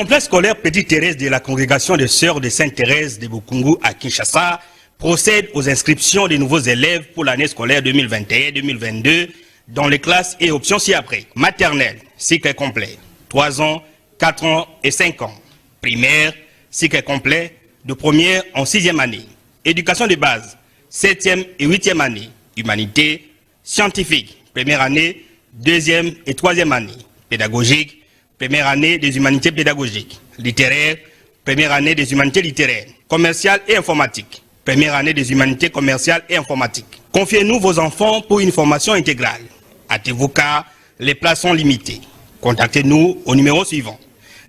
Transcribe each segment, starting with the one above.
complexe scolaire Petite Thérèse de la congrégation des Sœurs de Sainte-Thérèse de Bukungu à Kinshasa procède aux inscriptions des nouveaux élèves pour l'année scolaire 2021-2022 dans les classes et options ci-après. Maternelle, cycle complet, 3 ans, 4 ans et 5 ans. Primaire, cycle complet, de première en 6e année. Éducation de base, 7e et 8e année. Humanité, scientifique, première année, 2e et 3e année. Pédagogique, première année des humanités pédagogiques. Littéraire, première année des humanités littéraires. Commercial et informatique, première année des humanités commerciales et informatiques. Confiez-nous vos enfants pour une formation intégrale. Hâtez-vous car les places sont limitées. Contactez-nous au numéro suivant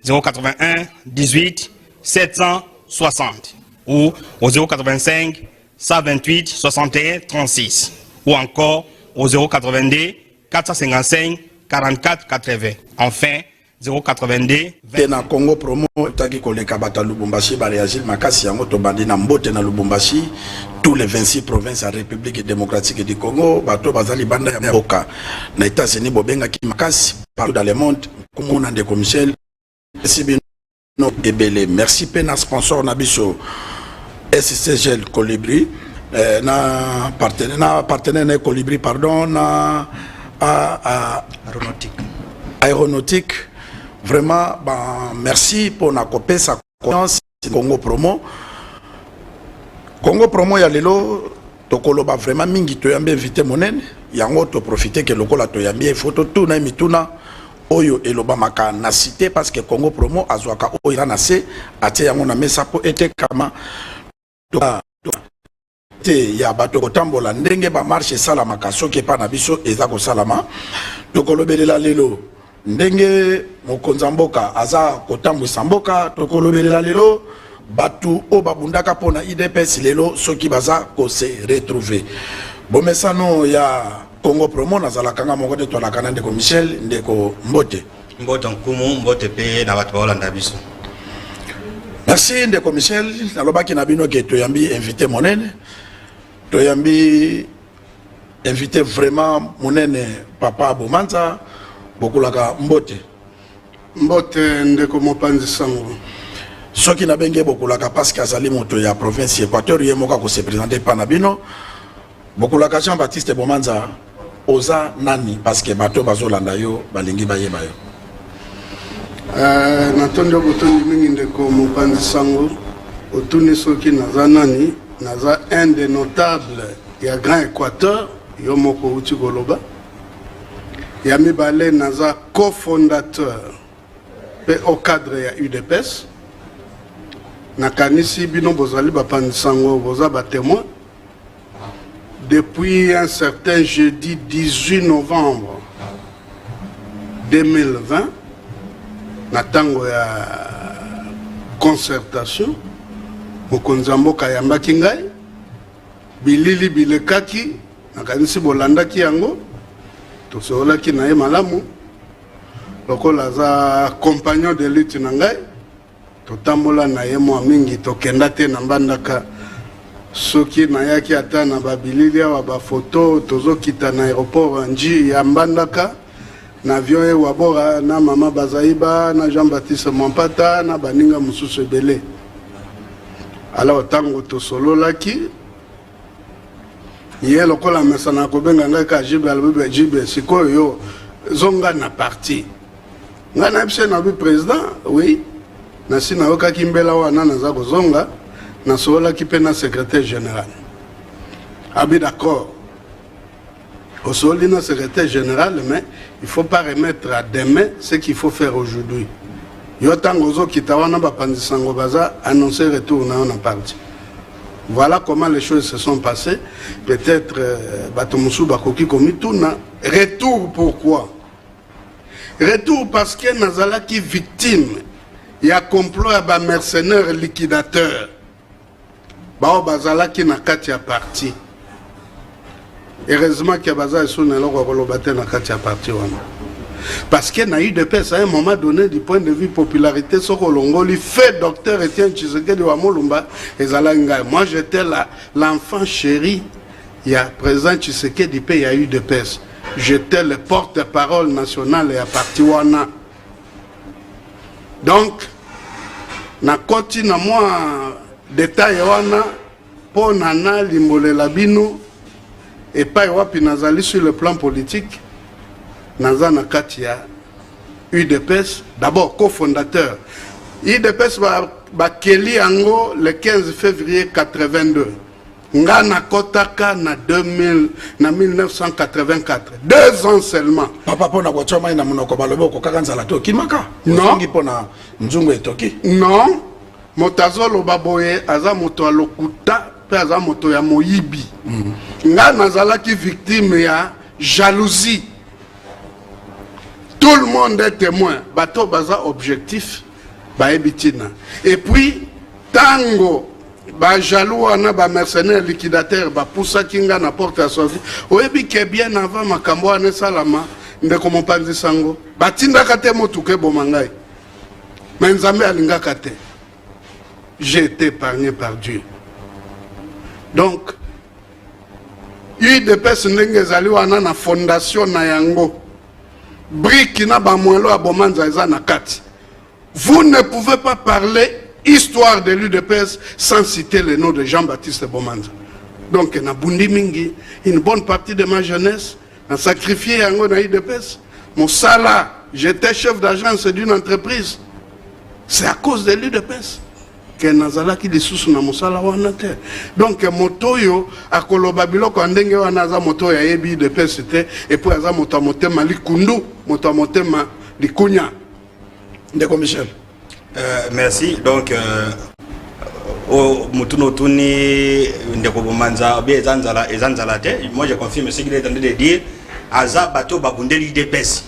081 18 760 ou au 085 128 61 36 ou encore au 082 455 44 80. Enfin, 082 20. Na Congo promo taki koleka bata Lubumbashi ba réagir makasi yango to bandi na mbote na Lubumbashi tous les 26 provinces de la République démocratique du Congo bato bazali banda ya boka na États-Unis bobenga ki makasi partout dans le monde comme on a des Michel Sibino ebele merci pena sponsor na biso SCGL Colibri na partenaire na Colibri pardon na aéronautique. Vraiment, merci pour la sa confiance. Congo Promo. Congo Promo, ya lelo, tokolo ba vraiment mingi to yambe invité monen. Yango to profiter que lokola to yambe photo tout na mituna oyo eloba maka na cité parce que Congo Promo azwaka oyo na se atie yango na mesa po ete kama te ya bato kotambola ndenge ba marche salama kasoki pa na biso eza ko salama tokolo belela lelo ndenge mokonza mboka aza kotambwisa mboka tokolobelela lelo batu o babundaka pona IDPS lelo soki baza ko se retrouver bomesano ya Congo Promo nazalaka nga moko te tolaka na ndeko Michel ndeko Mbote nkumu Mbote pe na bato baolanda biso. Merci ndeko Michel nalobaki na bino ke toyambi invité monene toyambi invité vraiment monene papa Bomanza bokulaka Mbote ndeko mopanzi sango soki na benge bokulaka parce que azali moto ya province Équateur yemoka ko se présenter pa na bino bokulaka Jean-Baptiste Bomanza oza nani parce que bato bazolanda yo balingi bayeba yo natondo botondi mingi ndeko mopanzi sango otuni soki naza nani naza un des notables ya Grand Équateur yo moko uti koloba ya mibale naza cofondateur pe au cadre ya UDPS nakanisi bino bozali bapandisango boza ba témoin depuis un certain jeudi 18 novembre 2020 na tango ya concertation mokonzi mboka yambaki ngai bilili bilekaki nakanisi bolandaki yango tosolaki na ye malamu lokola za compagnon de lutte na ngai totambola na ye mwa mingi tokenda te na mbandaka soki nayaki ata na babilili awa bafoto tozokita na aéroport nji ya mbandaka na avion ye wabora na mama Bazaiba na Jean-Baptiste Mwampata na baninga mosusu ebele alors tango tosololaki ye lokola mesana kobenga ngai ka jibe albibe jibe sikoyo yo zonga na parti nga na bise na bi président oui na sina okaki mbela wana naza kozonga na sololaki pe na secrétaire général abi d'accord osoli na secrétaire général mais il faut pas remettre à demain ce qu'il faut faire aujourd'hui yo tango ozokita wana bapanzisango baza annoncer retour na na parti. Voilà comment les choses se sont passées. Peut-être Batomusu Bakoki Komituna. Retour pourquoi? Retour parce que Nazala qui victime. Il y a complot à ba mercenaires liquidateurs. Bao Bazala qui n'a qu'à tirer parti. Heureusement qu'il y a Bazala qui n'a qu'à tirer parti. Parce qu'il y a eu des personnes à un moment donné, du point de vue popularité, ce que l'on fait docteur Etienne Tshisekedi de Wamolumba et Zalanga. Moi, j'étais l'enfant chéri. Il y a président Tshisekedi, il y a eu des personnes. J'étais le porte-parole national et à partir Wana. Donc, na koti na mwa détail wana po nana limbolela bino epai wapi nazali sur le plan politique naza na kati ya UDPS d'abord cofondateur UDPS bakeli yango le 15 février 82 nga na kotaka na 1984 2 ans seulement papa pona ko choma ina munoko balobo ko kakanzala to kimaka non pona nzungu etoki non motazolo baboye aza moto alokuta pe aza moto ya moyibi nga nazalaki victime ya jalousie. Tout le monde est témoin bato baza objectif baebitina et puis tango ba jaloux wana ba mercenaire liquidateur ba poussa kinga na porte à sortie oyebi ke bien avant makambo ane salama ndeko mopanzi sango batinda kate motuke bomangai mais nzambe alingaka te. J'ai été épargné par Dieu. Donc UDPS ndenge ezali wana na fondation na yango brique na ba mwelo a bomanza eza na kati. Vous ne pouvez pas parler histoire de l'UDPS sans citer le nom de Jean-Baptiste Bomanza. Donc, na bundi mingi, une bonne partie de ma jeunesse, a sacrifié yango na UDPS. Mon salaire, j'étais chef d'agence d'une entreprise. C'est à cause de l'UDPS que nazala ki lisusu na mosala wana te. Donc, motoyo akoloba biloko andenge wana za moto ya yebi UDPS te et puis aza moto motema likundu, moto motema likunya. Ndeko Michel. Merci. Donc, au Mutuno Tuni, Ndeko Bomanza, Ezanzalate, moi je confirme ce qu'il est en train de dire. Aza Bato Babundeli IDPS.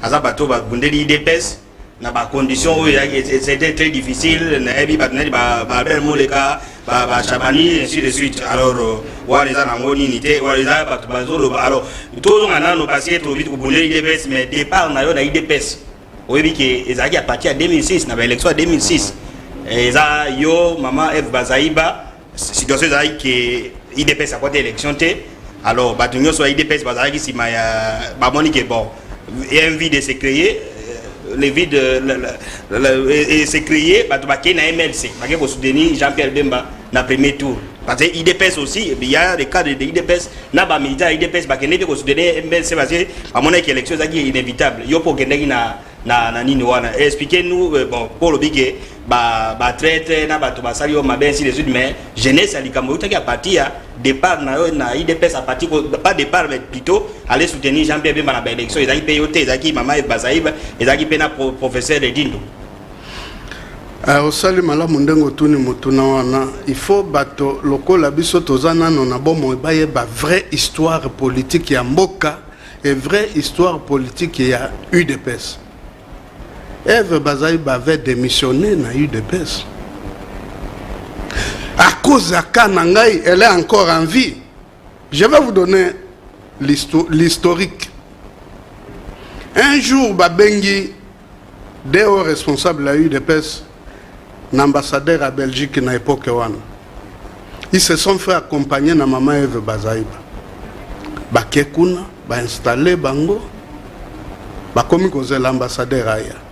Aza Bato Babundeli IDPS. Na ba condition où c'était très difficile. Na ebi batneli ba moleka ba chabani ainsi de suite. Alors, waliza na ngoni nité, waliza bato bazolo. Alors, tous on a nos passés trop vite pour Bundeli IDPS, mais départ na yo na IDPS. Oui, que ezaki à partir de 2006 na élection 2006 eza yo maman Eve Bazaïba situation ezaki que IDPS a côté élection té alors batunyo so IDPS bazaki sima ya ba monique bon et un vide s'est créé le vide s'est créé bato ba na MLC ba ke soutenir Jean-Pierre Bemba na premier tour parce que IDPS aussi il y a des cadres de IDPS na ba militaire IDPS ba kende ko soutenir MLC parce que ba monique élection ezaki inévitable yo pour kende na nini wana expliquez-nous bon pour le big ba traite na bato basali yo mabe ainsi de suite mais jeunesse alikambo utaki à partir départ na IDPS à partir pas départ mais plutôt aller soutenir Jean-Pierre Bemba na ba élection ezaki payote ezaki mama Bazaïba ezaki pena professeur de Dindo osali malamu ndengo tuni mutuna wana il faut bato lokola biso tozana na bomo baye ba vraie histoire politique ya mboka et vraie histoire politique ya UDPS. Eve Bazaïba avait démissionné na UDPS. À cause de Kanangaï, elle est encore en vie. Je vais vous donner l'historique. Un jour, Babengi, des hauts responsables de la UDPS, l'ambassadeur à Belgique na époque wana, ils se sont fait accompagner na maman Eve Bazaïba. Bakekuna, ba installé bango, ba komi koze l'ambassadeur aya.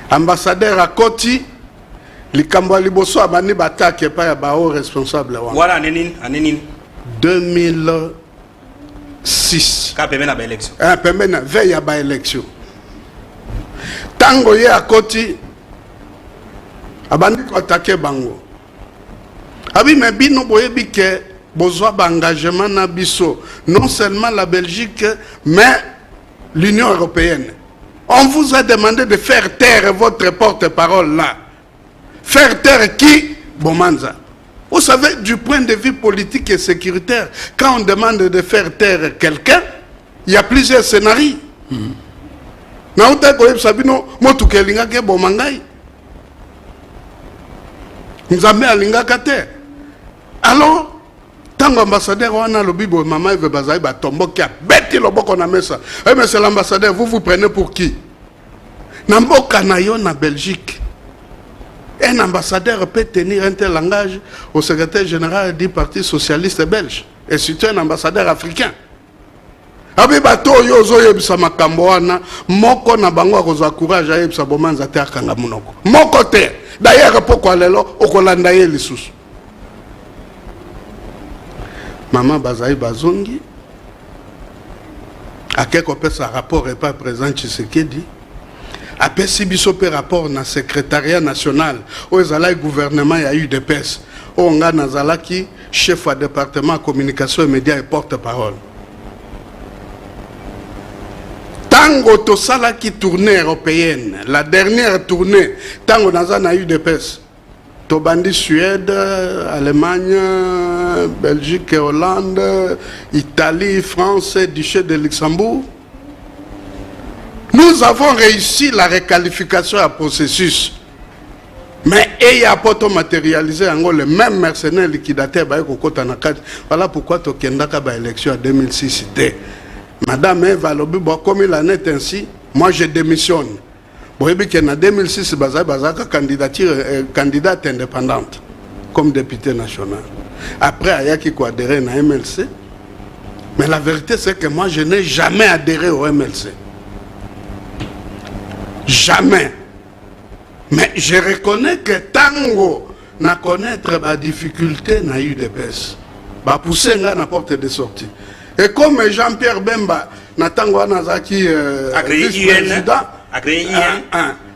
Ambassadeur à Koti, likambo liboso abani batake pa ya ba haut responsable wana. Voilà anenin 2006. Ka pembe na ba élection. Pembe na veille ya ba élection. Tango ye à Koti abandi ko attaquer bango. Abi me bino boyebi ke bozwa ba engagement na biso non seulement la Belgique mais l'Union européenne. On vous a demandé de faire taire votre porte-parole là. Faire taire qui? Bomanza. Vous savez, du point de vue politique et sécuritaire, quand on demande de faire taire quelqu'un, il y a plusieurs scénarios. Alors, tant l'ambassadeur wana lobibo maman Eve Bazaïba tomboki a beti loboko na mesa. Eh mais c'est l'ambassadeur, vous prenez pour qui? Namboka na yo na Belgique. Un ambassadeur peut tenir un tel langage au secrétaire général du Parti socialiste belge et surtout un ambassadeur africain. Abi bato yo zo yebisa makambo wana moko na bango akozwa courage ayebisa bomanza te akanga munoko. Moko te. D'ailleurs poko lelo okolanda ye lisusu. Mama bazai bazongi akeko pesa rapport et pas présent Tshisekedi. Apesi biso pe rapport na secrétariat national au ezala gouvernement ya UDPS. Onga nazalaki chef de département communication et médias et porte-parole. Tango to sala qui tournée européenne, la dernière tournée, tango naza na UDPS. To bandi Suède, Allemagne, Belgique, Hollande, Italie, France, Duché de Luxembourg. Nous avons réussi la réqualification à processus. Mais il y a pas matérialisé le même mercenaire liquidateur. Voilà pourquoi tu as élection en 2006. Madame Eva Lobi, comme il en est ainsi, moi je démissionne. En 2006, je candidate indépendante comme député national. Après, il y a qui a adhéré à MLC. Mais la vérité, c'est que moi, je n'ai jamais adhéré au MLC. Jamais. Mais je reconnais que tango na connaître la difficulté na UDPS. Ba pousser na porte de sortie. Et comme Jean-Pierre Bemba na tango nazaki vice-président,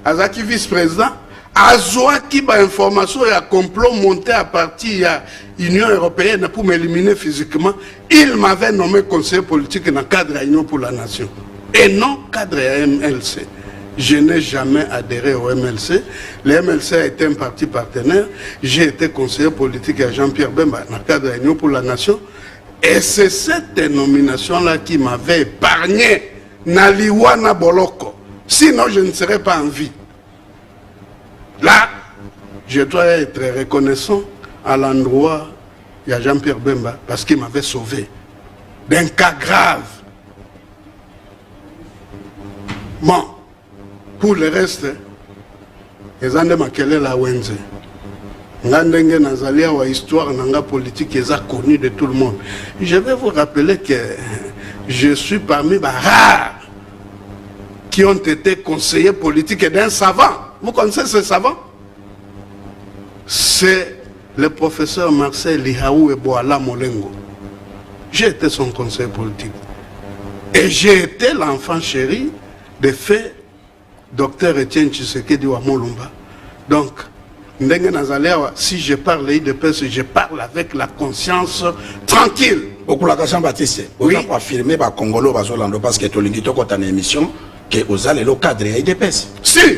azaki vice-président, azwaki ba information ya complot monté à partir ya Union européenne pour m'éliminer physiquement, il m'avait nommé conseiller politique dans le cadre de l'Union pour la nation et non cadre de MLC. Je n'ai jamais adhéré au MLC. Le MLC a été un parti partenaire. J'ai été conseiller politique à Jean-Pierre Bemba dans le cadre de l'Union pour la Nation. Et c'est cette nomination-là qui m'avait épargné Naliwana Boloko. Sinon, je ne serais pas en vie. Là, je dois être reconnaissant à l'endroit de Jean-Pierre Bemba parce qu'il m'avait sauvé d'un cas grave. Bon. Pour le reste, les gens de la Wenze. Ngandenge nazalia wa histoire nanga politique est connue de tout le monde. Je vais vous rappeler que je suis parmi les rares qui ont été conseillers politiques d'un savant. Vous connaissez ce savant? C'est le professeur Marcel Lihaou et Boala Molengo. J'ai été son conseiller politique. Et j'ai été l'enfant chéri de fait Docteur Etienne Tshisekedi wa Molumba. Donc, si je parle l'IDPS, je parle avec la conscience tranquille. Beaucoup la question Baptiste, vous avez affirmé par Congolo Bazolando parce que tu as dit dans une émission que vous allez le cadre l'IDPS. Si,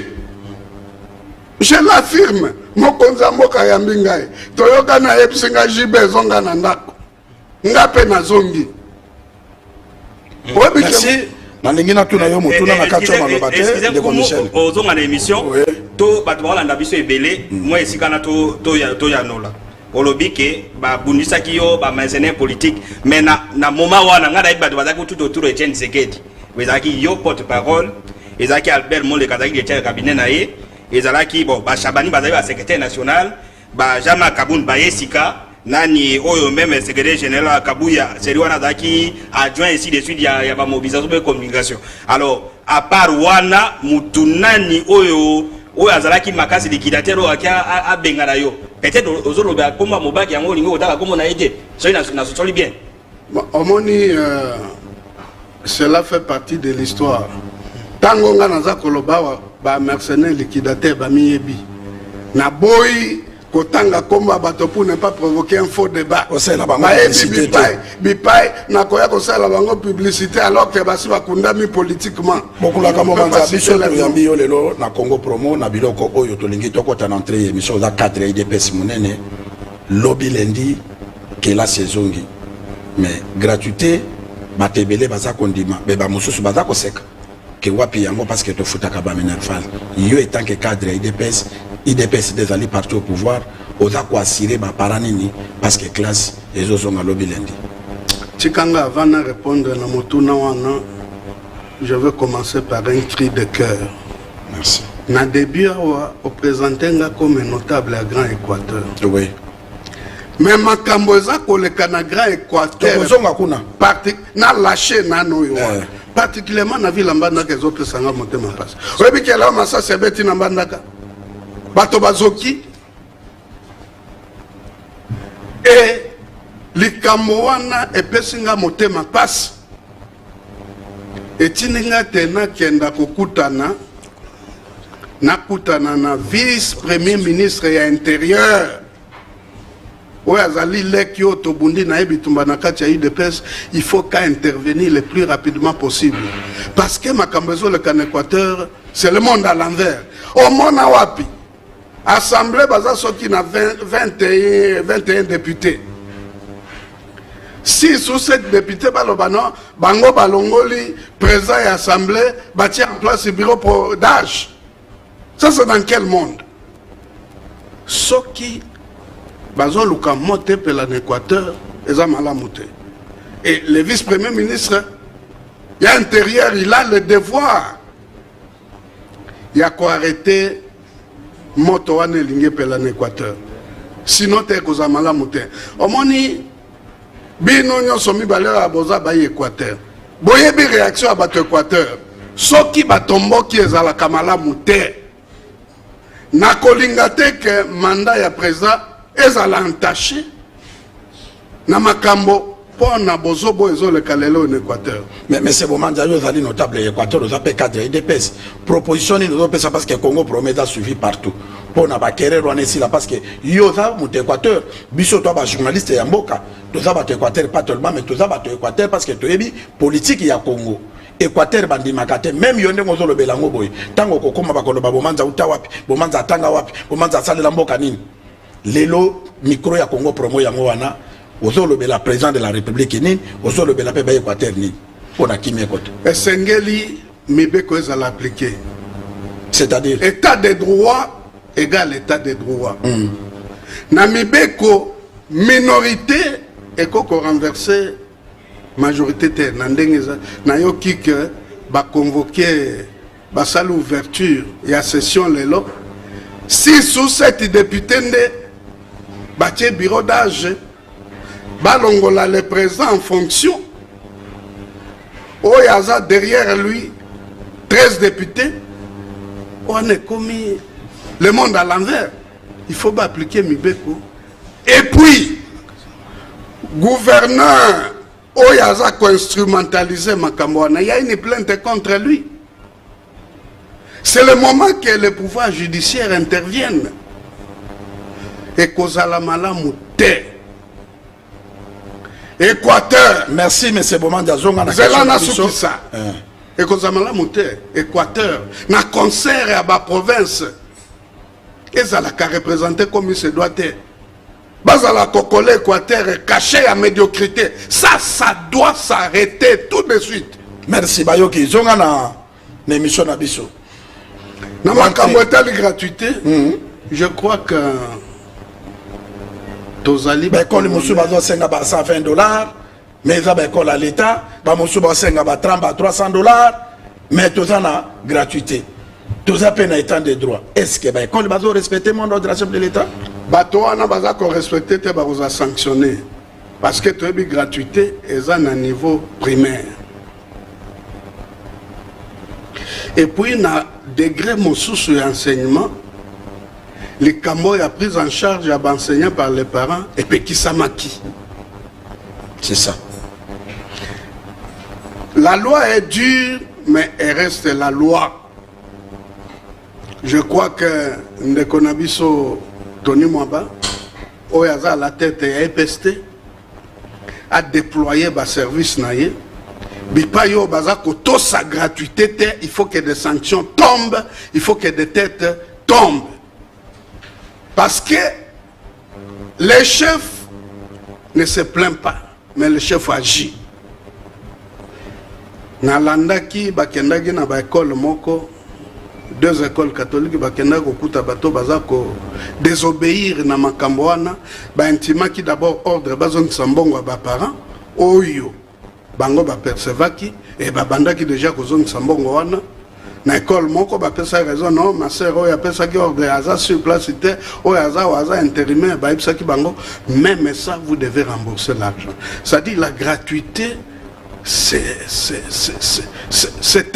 je l'affirme. Mokonza Moka Yambingai, Toyoka na Epsinga Jibe Zonga Nandako, Ngape na Zongi. Merci. Nalingina tuna yo mutuna na kacho malobate de commission ozonga na émission to bato balanda biso ebele moi esikana to ya nola olobike ba bundisaki yo ba mercenaire politique mais na moment wana ngada bato bazaki tout autour de Etienne Tshisekedi wezaki yo porte parole ezaki Albert Mole kazaki de cabinet na ye ezalaki bon ba Chabani bazali ba secrétaire national ba Jama Kaboun ba Yesika nani oyo même secrétaire général Kabuya Seriwana Zaki adjoint ici de suite ya ba mobilisation de communication. Alors à part wana mutunani oyo azalaki makasi liquidateur a bengana yo peut-être ozoloba komba mobaki yango lingo otaka kombo na ete so na soli bien. Omoni cela fait partie de l'histoire. Tango nga naza koloba ba mercenaire liquidateur ba miyebi na boy Kotanga komba bato pour ne pas provoquer un faux débat. Bipai na koya kosala bango publicité alors que basi bakundami politiquement. Beaucoup la kamobanza biso la yambi yo lelo na Congo promo na biloko oyo to lingi to kota na entrée émission za 4 IDPS munene lobby lundi que la saison gi. Mais gratuité batebele baza kondima beba mususu baza koseka que wapi yango parce que to futaka ba minerval. Yo étant que cadre IDPS des alliés partis au pouvoir, on a quoi assurer ma paranini parce que classe les autres ont à lobby lundi. Chikanga avant de répondre à Motuna wana, je vais commencer par un cri de cœur. Merci. Na début au présenté comme un notable à Grand Équateur. Oui. mais makambo eza koleka na grand Équateur tozonga kuna na lâché nano yo particulièrement na ville mbandaka ezopesanga motema mpasi oyebi kela masasi ebeti na mbandaka bato bazoki e likambo wana epesi nga motema mpasi etindi nga te nakenda kokutana na vice premier ministre ya intérieur oyo azali leki oyo tobundi na ye bitumba na kati ya UDPS. Il faut qu'à intervenir le plus rapidement possible parce que makambo ezoleka na Équateur c'est le monde à l'envers. Omona wapi assemblée baza soki na 21 députés, 6 ou 7 députés baloba non bango balongoli président et assemblée bâtir en place le bureau d'âge. Ça c'est dans quel monde? Soki bazo luka mote pe en Équateur eza malamu te. Et le vice-premier ministre il y a intérieur, il a le devoir il y a quoi arrêter moto wane linge pe en Équateur, sinon te koza malamu te. Omoni bino nyonso mibale ya boza ba Équateur boyebi réaction à bato Équateur soki batomboki ezalaka malamu te. Na kolinga te ke mandat ya président ezala entaché na makambo pona bozobo ezoleka lelo en Équateur. Mais c'est bon mandat yo zali notable Équateur aux AP cadre IDPS proposition ni nous pesa parce que Congo promet a suivi partout pona ba querer on ici là parce que yo za mu Équateur biso to ba journaliste ya mboka to za ba Équateur pas tellement mais to za ba Équateur parce que to yebi politique ya Congo Équateur bandi makate même yonde ngozolo belango boy tango kokoma bakoloba bomanza uta wapi bomanza atanga wapi bomanza salela mboka nini lelo micro ya Congo promo yango wana ozolo bela président de la République nini ozolo bela pe ba Équateur nini pona kimia kote esengeli mibeko ezala appliquer, c'est-à-dire état de droit égale état de droit. Na mibeko minorité ekoko renverser majorité te na ndenge na yo kike ba convoquer ba salle ouverture ya session lelo 6 ou 7 députés nde batie bureau d'âge balongola le président en fonction oyaza derrière lui 13 députés. On est commis le monde à l'envers. Il faut pas appliquer Mibeko. Et puis gouverneur Oyaza ko instrumentaliser Makamwana, il y a une plainte contre lui. C'est le moment que le pouvoir judiciaire intervienne. Et kozala malamu te. Équateur. Merci mais c'est bon mandat zonga na question ça. Et kozala malamu te. Équateur na concert à ba province. Ezala ka représenter comme il se doit être. Bazala kokole Équateur caché à médiocrité. Ça doit s'arrêter tout de suite. Merci Bayoki. Zonga na émission na biso. Na makambo etali gratuité. Je crois que tozali ba école musu bazo senga ba $120 mais za ba école à l'état ba musu ba senga ba 30 ba $300 mais tozana gratuité. Toza pena état de droit. Est-ce que ba école bazo respecter mon ordre de l'État? Bato wana baza ko respecter te ba koza sanctionner parce que to bi gratuité eza na niveau primaire. Et puis na degré mosusu ya enseignement les camo ya prise en charge à enseignants par les parents et puis qui samaki. C'est ça. La loi est dure mais elle reste la loi. Je crois que Ndekonabiso Tony Mwaba, Oyaza à la tête et EPST, a déployé le service naïe. Bipayo Bazako, tout sa gratuité, il faut que des sanctions tombent, il faut que des têtes tombent. Parce que les chefs ne se plaignent pas, mais le chef agit. Nalandaki, Bakendagi na ba école moko. 2 écoles catholiques bakenda kokuta bato bazako désobéir na makambo wana ba intimaki d'abord ordre bazon sambongo ba parents oyo bango ba percevaki et ba bandaki déjà kozon sambongo wana na école moko ba pesa raison non ma sœur oya pesa ki ordre aza sur place était oya aza intérimaire ba pesa ki bango même ça vous devez rembourser l'argent. Ça dit la gratuité c'est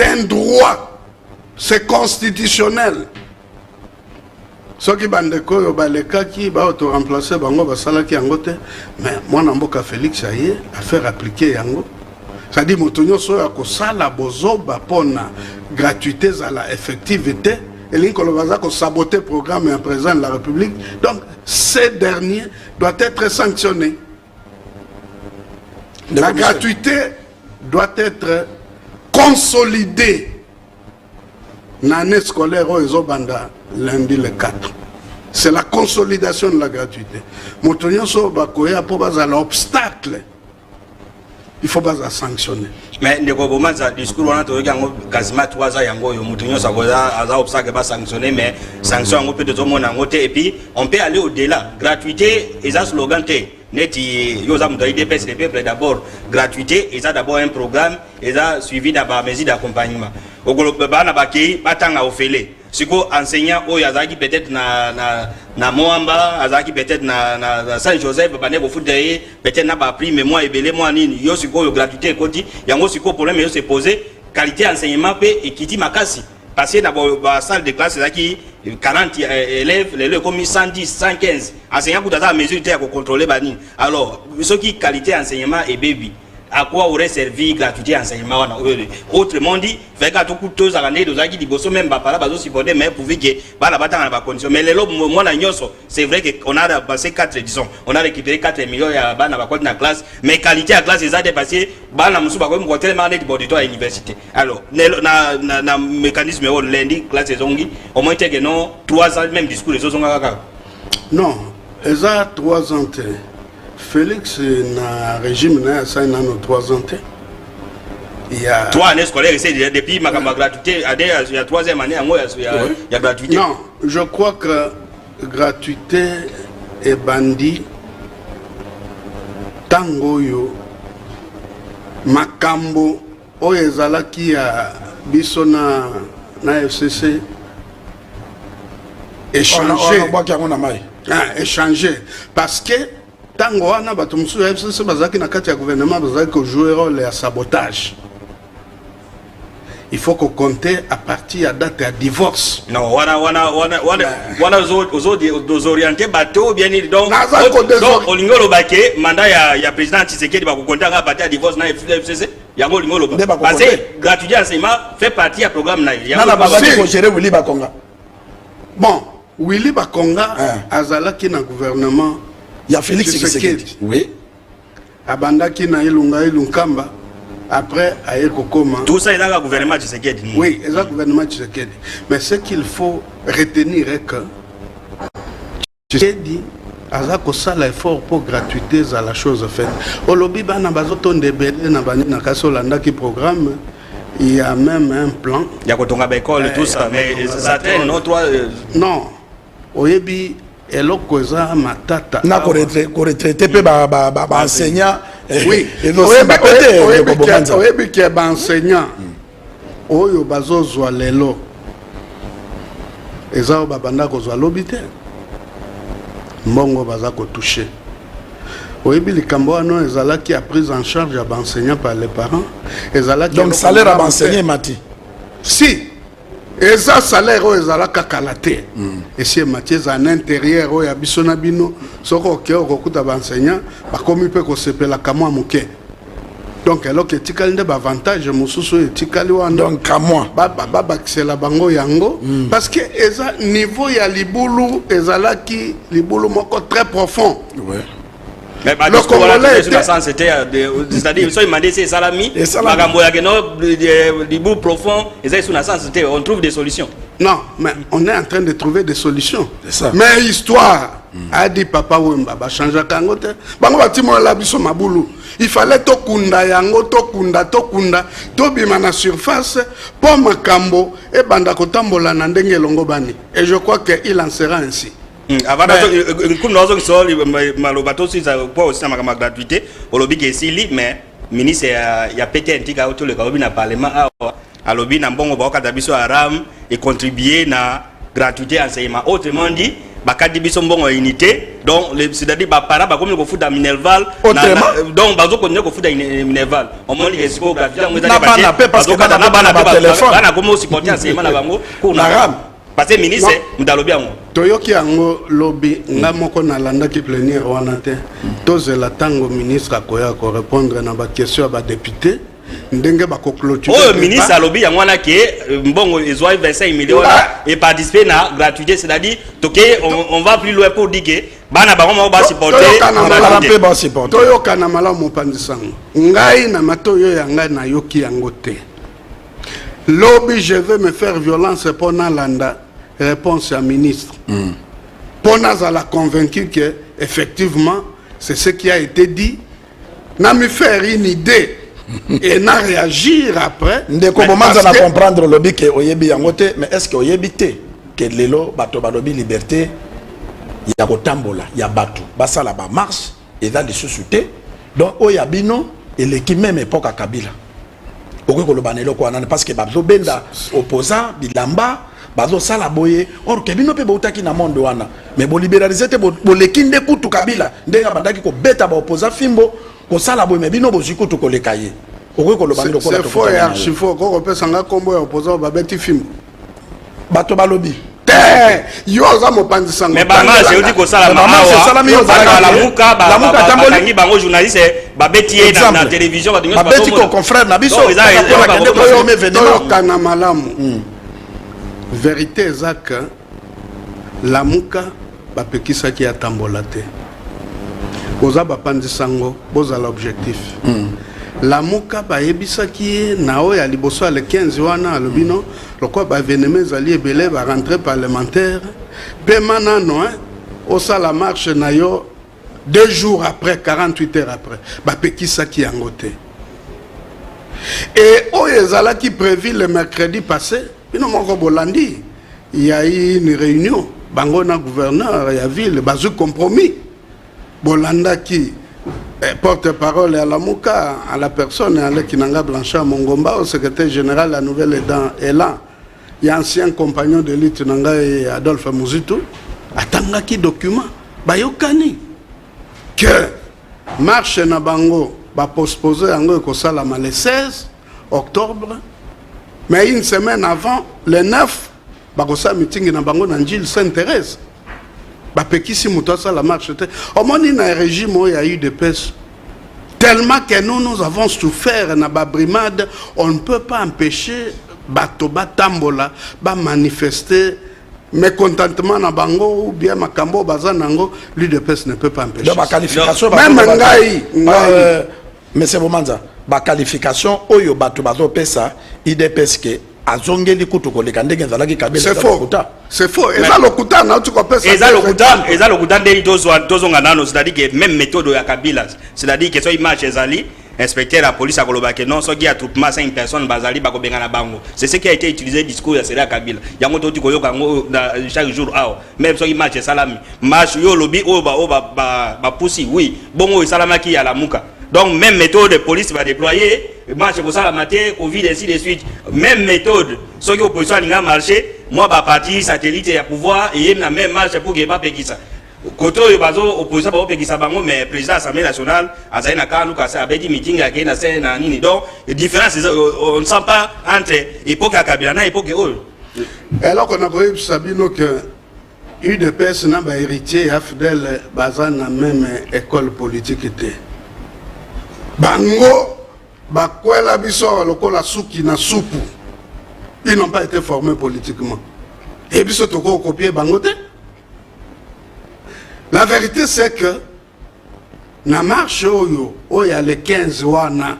un droit, c'est constitutionnel. Ce qui bandeko yo baleka ki ba auto remplacer bango ba sala ki yango te mais moi na mboka Félix aye à faire appliquer yango. Ça dit motonyo so ya ko sala bozoba pona gratuité à la effectivité et l'incolo baza ko saboter programme et président de la République. Donc ces derniers doivent être sanctionnés. La gratuité doit être consolidée. L'année scolaire au Ezobanda lundi le 4. C'est la consolidation de la gratuité. Motonyo so bakoya po baza l'obstacle. Il faut pas sanctionner. Mais ne comment ça discours on a trouvé quasiment 3 ans yango yo mutunyo ça va obstacle pas sanctionner mais sanction on peut de tout monde en côté et puis on peut aller au-delà. Gratuité et ça slogan té neti yo za mutaide PSDP d'abord gratuité et ça d'abord un programme et ça suivi d'abord mesures d'accompagnement. Au groupe bana bakei batanga ofele. Siko enseignant o yazaki peut-être na Moamba azaki peut-être na Saint-Joseph bane bo fudeye peut-être na ba prix mais moi ebele moi nini yo siko yo gratuité koti yango siko problème yo se poser qualité enseignement pe ekiti makasi parce que na ba salle de classe ezaki 40 élèves les comme 110 115 enseignant kutaza mesure te ya ko contrôler bani alors ce qui qualité enseignement et baby à quoi aurait servi gratuité enseignement autrement dit fait que tout tous à l'année deux qui dit même pas là bazo supporter mais pour que bah la bataille dans condition mais les lots moi na nyoso c'est vrai que on a passé 4 disons on a récupéré 4 millions ya ba na ba na classe mais qualité à classe ça dépassé ba na musu ba ko mo tellement net auditoire à l'université alors na mécanisme au lundi classe zongi au moins que non 3 ans même discours les autres non ça 3 ans. Félix na régime na ça na 3 ans. Il y a 3 années scolaires c'est depuis ma gratuité il y a 3e année il y a gratuité. Non, je crois que gratuité et bandit tango yo makambo oyezala ki ya biso na FCC échanger parce que tango wana bato musu ya FCC bazaki na kati ya gouvernement bazaki ko jouer rôle ya sabotage. Il faut qu'on compte à partir de date de divorce. Non, wana aux orientés bateau bien donc au lingolo baké mandat ya président Tshisekedi ba ko compter à partir de divorce na FCC yango lingolo parce que gratuité enseignement fait partie du programme na yango ba ko gérer Willy Bakonga. Bon, Willy Bakonga azalaki na gouvernement il y a Félix Tshisekedi. Oui. Abanda qui na Ilunkamba après aye kokoma. Tout ça est dans le gouvernement Tshisekedi. Oui, c'est le gouvernement Tshisekedi. Mais ce qu'il faut retenir est que Tshisekedi a fait l'effort pour gratuité à la chose faite. Au lobby bana bazoton de belé na bani na kasolanda qui programme. Il y a même un plan. Il y a kotonga école tout ça mais ça traîne non toi non. Oyebi eloko eza matata na ko retraité pe ba enseignant oui oyebi ke ba enseignant oyo bazozwa lelo eza babanda kozwa lobi te mbongo baza ko toucher oyebi likambo wana ezalaki a prise en charge ya ba enseignant par les parents ezalaki donc salaire à enseigner mati si et ça salaire au ezalaka kalaté et c'est Mathieu en intérieur au yabisona bino soko ke okuta ba enseignant ba komi pe ko sepela kamwa muke donc alors que tikali nde ba avantage mususu tikali wana donc kamwa ba kisela bango yango parce que eza niveau ya libulu ezalaki libulu moko très profond. Ouais. Mais le Congolais c'est-à-dire ils demandé c'est salami makambo ya keno du bout profond et ça sur la sens on trouve des solutions. Non, mais on est en train de trouver des solutions. C'est ça. Mais histoire a dit papa Wemba ba changer kangote bango batimo la biso mabulu il fallait to kunda yango to kunda to bima na surface pour makambo et banda kotambola na ndenge longo bani et je crois que il en sera ainsi. Avant que soit malobato si ça pas aussi ma gratuité au lobby que si mais ministre il y a pété un tika autour le cabinet parlement alobi na mbongo ba kata biso aram et contribuer na gratuité enseignement. Autrement dit, bakadi biso mbongo unité, donc c'est-à-dire ba para ba comme ko futa Minerval, donc bazo ko ko futa Minerval. On m'a dit que c'est gratuité, on na bana pe parce que na bana ba téléphone. Bana comme supporter enseignement na bango ko na ram. Parce que ministre mdalobi yango. Toyoki yango lobby nga moko na landa ki plénière wana te. Tozela tango ministre akoya ko répondre na ba question ba député. Ndenge ba ko clôturer. Oh ministre alobi yango wana ke mbongo ezwa 25 millions et participer na gratuité, c'est-à-dire toké on va plus loin pour dire que bana ba ngoma ba supporter. Toyoka na malamu pandisango. Ngai na matoyo ya ngai na yoki yango te. Lobby je veux me faire violence pour Nalanda. Réponse à ministre. Ponas a convaincu que effectivement c'est ce qui a été dit. N'a me faire une idée et n'a réagir après. Ndé comment ça na comprendre lobby que oyebi yangote, mais est-ce que oyebi te que lelo bato ba lobby liberté ya kotambola ya bato basala ba marche et dans les sociétés donc oyabino et l'équipe même époque à Kabila. Parce que bazo benda opposant bilamba bazo sala boye or kebino pe bautaki na monde wana mais bo libéraliser te bo lekinde kutu Kabila ndenga bandaki ko beta ba opposant fimbo ko sala boye mais bino bo zikutu ko lekaye c'est faux et archi faux ko pesa nga kombo ya opposant ba beti fimbo bato balobi yo za mopandi sango mais ba je dis ko sala mawa la muka ba bango journaliste ba beti na télévision ba dingo ba beti ko confrère na biso kana malamu vérité ezaka la muka ba pekisa ki atambola te oza ba pandi sango boza l'objectif la muka ba yebisa ki na o ya liboso le 15 wana alobino lokwa ba veneme zali ebele ba rentrée parlementaire pe manano au sala marche na yo 2 jours après 48 heures après ba pekisa ki yangote et o ezala qui prévu le mercredi passé bino moko bolandi il y a eu une réunion bango na gouverneur ya ville bazu compromis bolanda qui porte-parole à la Mouka, à la personne, à l'Ekinanga Blanchard Mongomba, au secrétaire général de la Nouvelle Élan, il y a ancien compagnon de lutte Nanga et Adolphe Mouzitou, attanga qui document, bayokani, que marche na bango, ba postposé ango kosalama le 16 octobre, mais une semaine avant, le 9, bakosa meeting na bango na Njil Sainte-Thérèse. Bapekisi mutosa la marche. Au moins, il y a un régime où il y a eu des pêches. Tellement que nous avons souffert na babrimade, on ne peut pas empêcher Batoba Tambola, ba manifester mécontentement na bango ou bien makambo bazanango, lui de pêche ne peut pas empêcher. Donc, ma qualification, même ngai, mais c'est moment ça. Ma qualification, oyo bato bazo pesa, il dépêche que azongeli kutu koleka ndenge nzalaki Kabila. C'est faux. C'est faux. Et ça le kuta na tu kopesa. Et ça le kuta ndeli tozonga nano, c'est-à-dire que même méthode ya Kabila, c'est-à-dire que so image ezali inspecteur la police akoloba que non so qui attroupement 5 personnes bazali ba kobenga na bango. C'est ce qui a été utilisé discours ya Sera Kabila. Yango to koyoka ngo chaque jour même so image salami. Marche yo lobi o ba pusi oui. Bongo salamaki ya la muka. Donc même méthode de police va déployer, marche pour ça la matin, Covid ainsi de suite. Même méthode, ceux qui opposition à marché, moi bah parti satellite et à pouvoir et la même marche pour que pas péquer ça. Côté opposition pas péquer ça bango mais président de l'Assemblée nationale a ça na kanu kasa abedi meeting à na scène na nini. Donc la différence on ne sent pas entre époque à Kabila na époque alors qu'on a vu Sabino que UDPS n'a pas héritier Afdel Bazan na même école politique était. Bango, bakwela biso lokola suki na soupu. Ils n'ont pas été formés politiquement. Et biso toko copier bangote. La vérité c'est que na marche oyo oya le 15 wana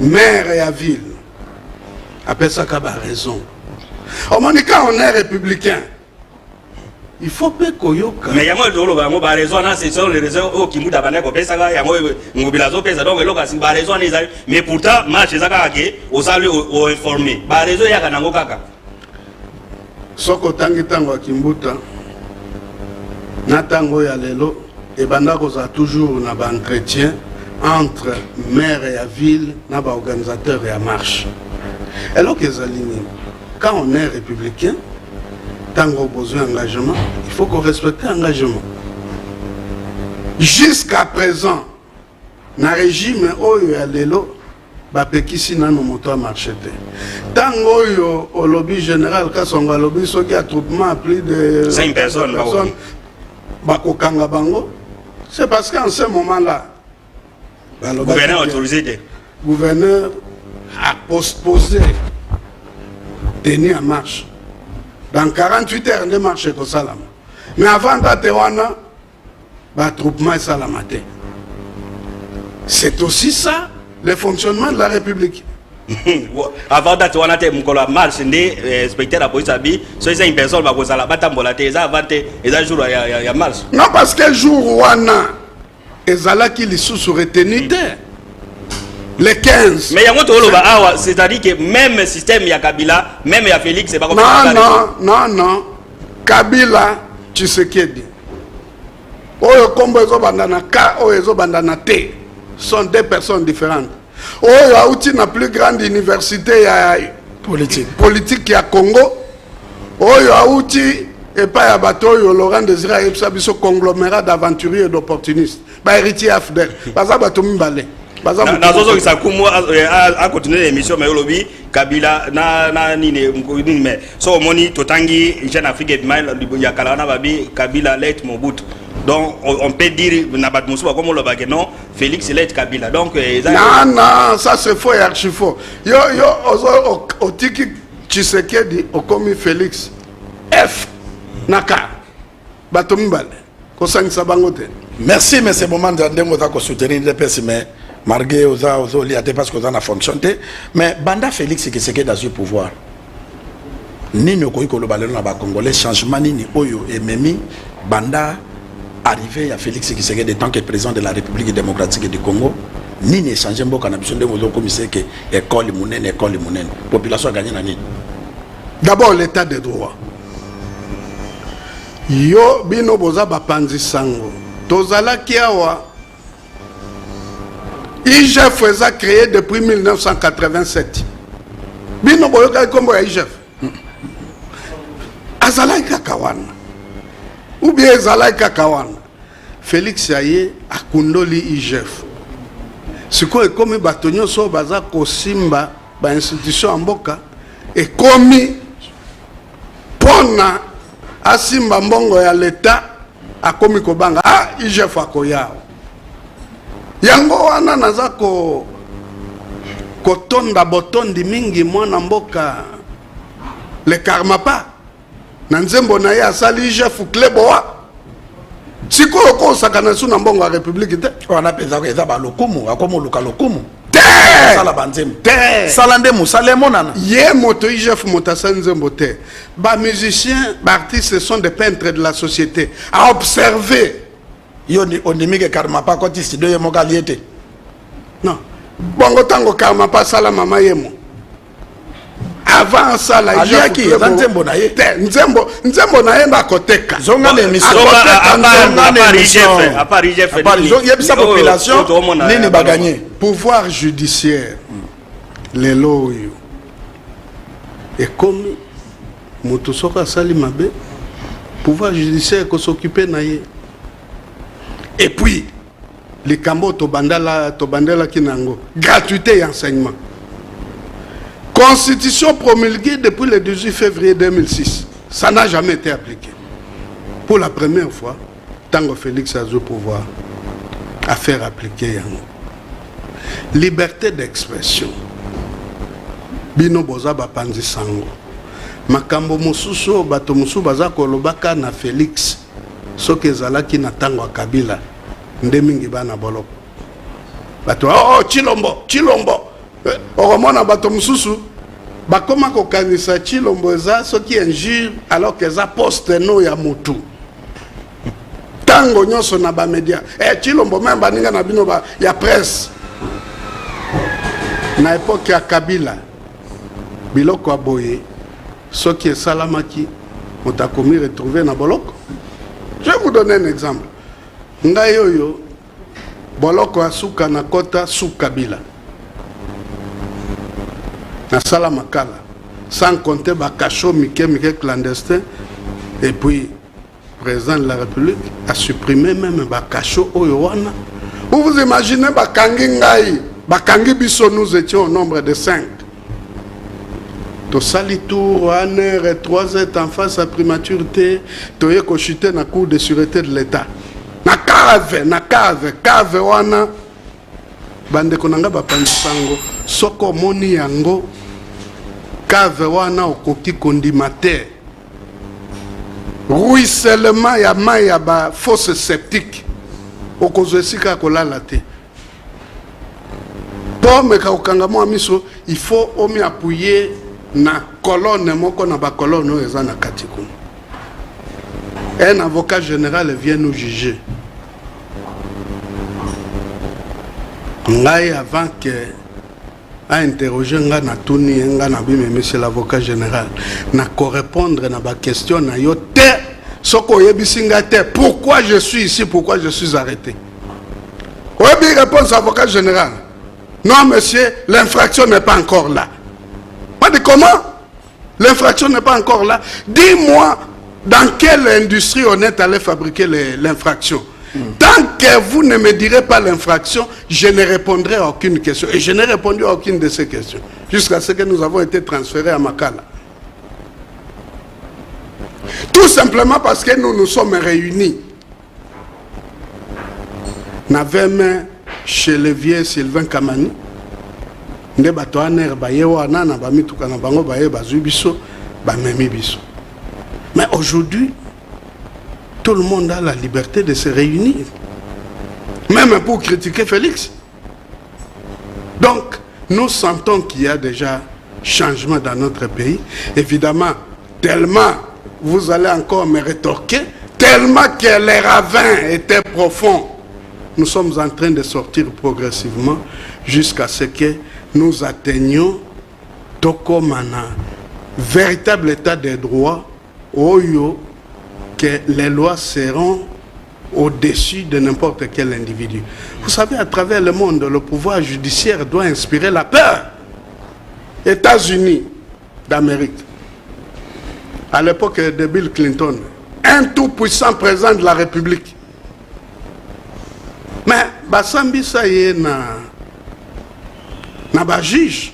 maire et à ville après ça kaba raison. Au Monica on est républicain. Il faut pas koyoka. Mais yango tolo bango ba raison na c'est sur les raisons au kimuda bana ko pesa ga yango ngobilazo pesa donc eloka si ba raison les mais pourtant marche ezaka ke osali o informer ba raison ya kanango kaka soko tangi tango akimbuta na tango ya lelo e banda ko za toujours na ba entretien entre maire et la ville, n'a pas organisateur et à marche. Alors que quand on est républicain, tant qu'on a besoin d'engagement, il faut qu'on respecte l'engagement. Jusqu'à présent, dans le régime, il y a des lots. Bapekisi na no moto a marché te. Tango yo au lobby général kasonga lobby soki attroupement à plus de 5 personnes bako kanga bango. C'est parce qu'en ce moment-là le gouverneur a autorisé de gouverneur a postposé tenir en marche. Dans 48 heures de marche ko salama. Mais avant d'atewana attroupement et salamate. C'est aussi ça le fonctionnement de la République. Avant d'être on a été mon marche des inspecteurs de la police abi so ils une personne va cause la batambola te ça avant te et jour ya marche. Non parce que jour wana ezala qui les sous retenus le 15. Mais il y a un autre c'est-à-dire que même système il y a Kabila, même il y a Félix c'est pas comme ça. Non. Kabila Tshisekedi. Oyo kombo ezo bandana ka oyo ezo bandana te. Sont deux personnes différentes. Oh, il y a une plus grande université politique qui a Congo. Oh, il y a outil et pas à bateau, Laurent Désiré Ebsabiso conglomérat d'aventuriers et d'opportunistes. Bah, héritier Afdel. Baza Batoumi Balé. Nazozo Isakumo a continué l'émission, mais aujourd'hui, Kabila, mais so moni totangi, Jeune Afrique et Mail, Yakalana Babi, Kabila, Leit Mobutu. Donc on peut dire comme le baguette non Félix Leit Kabila donc non ça c'est faux et archi faux yo au tiki Tshisekedi au commis Félix F Naka Batomi Bale ko sangisa bangote. Merci mais c'est moment d'andemo za ko soutenir les PS mais margué aux liaté parce que ça a fonctionné mais banda Félix Tshisekedi dans le pouvoir nini ko ikolo balelo na ba congolais changement nini oyo et memi banda arrivé à Félix Tshisekedi en tant que président de la République démocratique du Congo, ni ne changé beaucoup na biso ndemo comme c'est que école monene population a gagné na ni. D'abord l'état de droit. Yo bino boza ba panzi sango. Tozala kiawa. IGF a créé depuis 1987. Bino boyoka kombo ya IGF. Azala kakawana. Ou bien Zalaï Kakawan. Félix Yaye a kundoli IGF. Ce qui est comme Batonio so baza ko simba ba institution amboka et comme pona asimba mbongo ya l'état a komi ko banga IGF akoya. Yango wana naza ko tonda botondi mingi mwana mboka le karma pas. Nanzembo na ya sali IGF kleboa. Siko ko sakana suna mbongo ya République te. On a peza ko eza ba lokumu, akomo luka lokumu. Te! Sala banzem. Te! Salande musale monana. Ye moto IGF motasa nzembo te. Ba musiciens, ba artistes sont des peintres de la société. À observer. Yo ni onimike karma pa ko tisi do yemo galiete. Non. Bongo tango karma pa sala mama yemo. Avant ça la IGF nzembo na ye nzembo na ye bakoteka zonga l'émission à part IGF yebisa population nini ba gagner pouvoir judiciaire les loyo et comme moto soka sali mabe pouvoir judiciaire ko s'occuper na ye et puis les kambo to bandala kinango gratuité et enseignement. Constitution promulguée depuis le 18 février 2006. Ça n'a jamais été appliqué. Pour la première fois, Tango Félix a eu pouvoir à faire appliquer Yango. Liberté d'expression. Bino boza bapanzi sango. Makambo mususu bato musu baza kolobaka na Félix. Soke zalaki na Tango a Kabila. Ndemingi bana boloko. Bato Chilombo. Oromona bato mususu bakoma kokanisa Chilombo eza soki injure alors que za poste no ya mutu tango nyonso na ba media Chilombo même baninga na bino ba ya presse na époque ya Kabila biloko aboye soki esalamaki motakomi retrouver na boloko. Je vais vous donner un exemple. Ngai oyo boloko ya suka na kota Soukabila na sala makala sans compter bakacho mike clandestin et puis président de la République a supprimé même bakacho oyo wana. Vous vous imaginez bakangi ngai bakangi biso, nous étions au nombre de 5. To sali tour 1 heure et 3 heures en face à primaturité, to ye ko chuter na cour de sûreté de l'État. Na cave wana bande konanga bapandisango soko moni yango cave wana okoki kondima te. Ruissellement ya mai ya ba fosse septique okozwe sika kolala te. Pomme ka okanga mo miso, il faut omi appuyer na colonne moko na ba colonne oyo eza na kati kuna. Un avocat général vient nous juger. Ngai avant que a interroger nga na tuni nga na bime monsieur l'avocat général na correspondre na ba question na yo te soko yebisi nga te pourquoi je suis ici, pourquoi je suis arrêté. Oui, réponse avocat général. Non monsieur, l'infraction n'est pas encore là. Moi dis comment? L'infraction n'est pas encore là. Dis-moi dans quelle industrie on est allé fabriquer l'infraction. Tant que vous ne me direz pas l'infraction, je ne répondrai à aucune question. Et je n'ai répondu à aucune de ces questions. Jusqu'à ce que nous avons été transférés à Makala. Tout simplement parce que nous nous sommes réunis. Nous avons chez le vieux Sylvain Kamani. Mais aujourd'hui, tout le monde a la liberté de se réunir. Même pour critiquer Félix. Donc, nous sentons qu'il y a déjà changement dans notre pays. Évidemment, tellement, vous allez encore me rétorquer, tellement que les ravins étaient profonds. Nous sommes en train de sortir progressivement jusqu'à ce que nous atteignions Tokomana, véritable état des droits, Oyo, que les lois seront au-dessus de n'importe quel individu. Vous savez, à travers le monde, le pouvoir judiciaire doit inspirer la peur. États-Unis d'Amérique, à l'époque de Bill Clinton, un tout puissant président de la République. Mais, Basambi Saye na juge.